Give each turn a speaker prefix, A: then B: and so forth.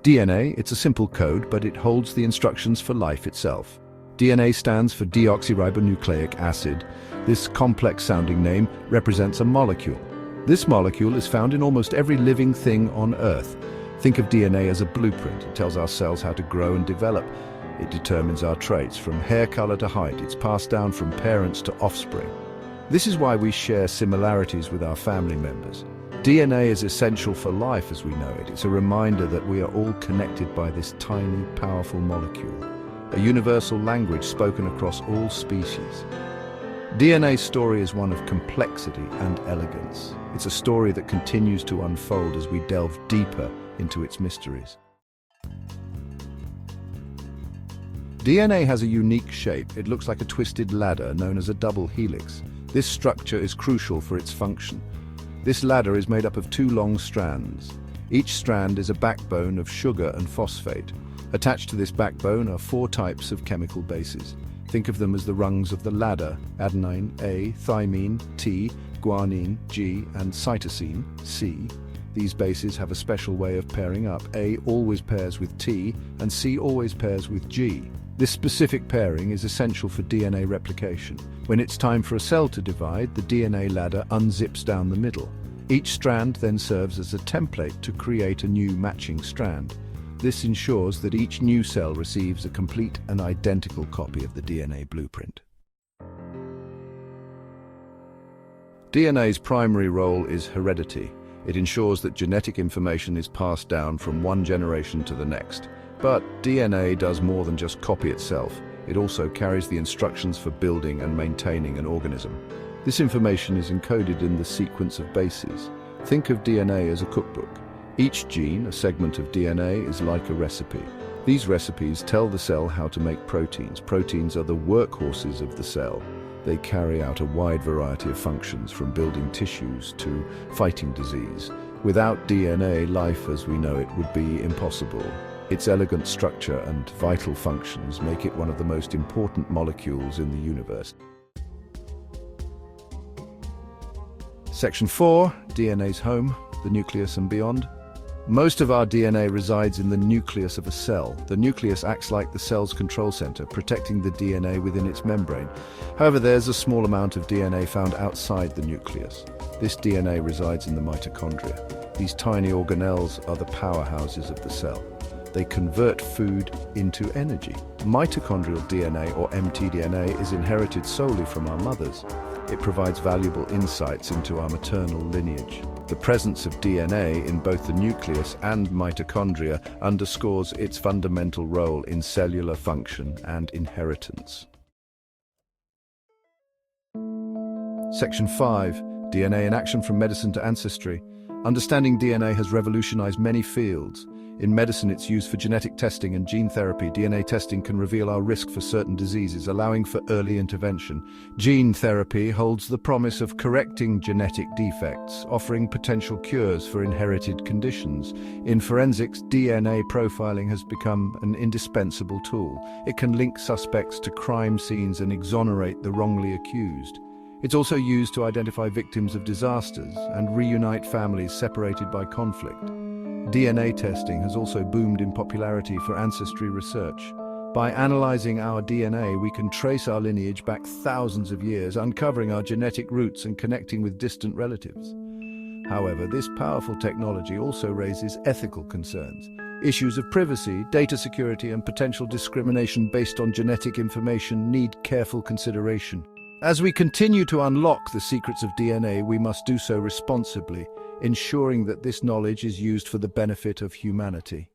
A: DNA, it's a simple code, but it holds the instructions for life itself. DNA stands for deoxyribonucleic acid. This complex-sounding name represents a molecule. This molecule is found in almost every living thing on Earth. Think of DNA as a blueprint. It tells our cells how to grow and develop. It determines our traits, from hair color to height. It's passed down from parents to offspring. This is why we share similarities with our family members. DNA is essential for life as we know it. It's a reminder that we are all connected by this tiny, powerful molecule, a universal language spoken across all species. DNA's story is one of complexity and elegance. It's a story that continues to unfold as we delve deeper into its mysteries. DNA has a unique shape. It looks like a twisted ladder known as a double helix. This structure is crucial for its function. This ladder is made up of two long strands. Each strand is a backbone of sugar and phosphate. Attached to this backbone are 4 types of chemical bases. Think of them as the rungs of the ladder: adenine, A, thymine, T, guanine, G, and cytosine, C. These bases have a special way of pairing up. A always pairs with T, and C always pairs with G. This specific pairing is essential for DNA replication. When it's time for a cell to divide, the DNA ladder unzips down the middle. Each strand then serves as a template to create a new matching strand. This ensures that each new cell receives a complete and identical copy of the DNA blueprint. DNA's primary role is heredity. It ensures that genetic information is passed down from one generation to the next. But DNA does more than just copy itself. It also carries the instructions for building and maintaining an organism. This information is encoded in the sequence of bases. Think of DNA as a cookbook. Each gene, a segment of DNA, is like a recipe. These recipes tell the cell how to make proteins. Proteins are the workhorses of the cell. They carry out a wide variety of functions, from building tissues to fighting disease. Without DNA, life as we know it would be impossible. Its elegant structure and vital functions make it one of the most important molecules in the universe. Section 4, DNA's home, the nucleus and beyond. Most of our DNA resides in the nucleus of a cell. The nucleus acts like the cell's control center, protecting the DNA within its membrane. However, there's a small amount of DNA found outside the nucleus. This DNA resides in the mitochondria. These tiny organelles are the powerhouses of the cell. They convert food into energy. Mitochondrial DNA, or mtDNA, is inherited solely from our mothers. It provides valuable insights into our maternal lineage. The presence of DNA in both the nucleus and mitochondria underscores its fundamental role in cellular function and inheritance. Section 5, DNA in action from medicine to ancestry. Understanding DNA has revolutionized many fields. In medicine, it's used for genetic testing and gene therapy. DNA testing can reveal our risk for certain diseases, allowing for early intervention. Gene therapy holds the promise of correcting genetic defects, offering potential cures for inherited conditions. In forensics, DNA profiling has become an indispensable tool. It can link suspects to crime scenes and exonerate the wrongly accused. It's also used to identify victims of disasters and reunite families separated by conflict. DNA testing has also boomed in popularity for ancestry research. By analyzing our DNA, we can trace our lineage back thousands of years, uncovering our genetic roots and connecting with distant relatives. However, this powerful technology also raises ethical concerns. Issues of privacy, data security, and potential discrimination based on genetic information need careful consideration. As we continue to unlock the secrets of DNA, we must do so responsibly, ensuring that this knowledge is used for the benefit of humanity.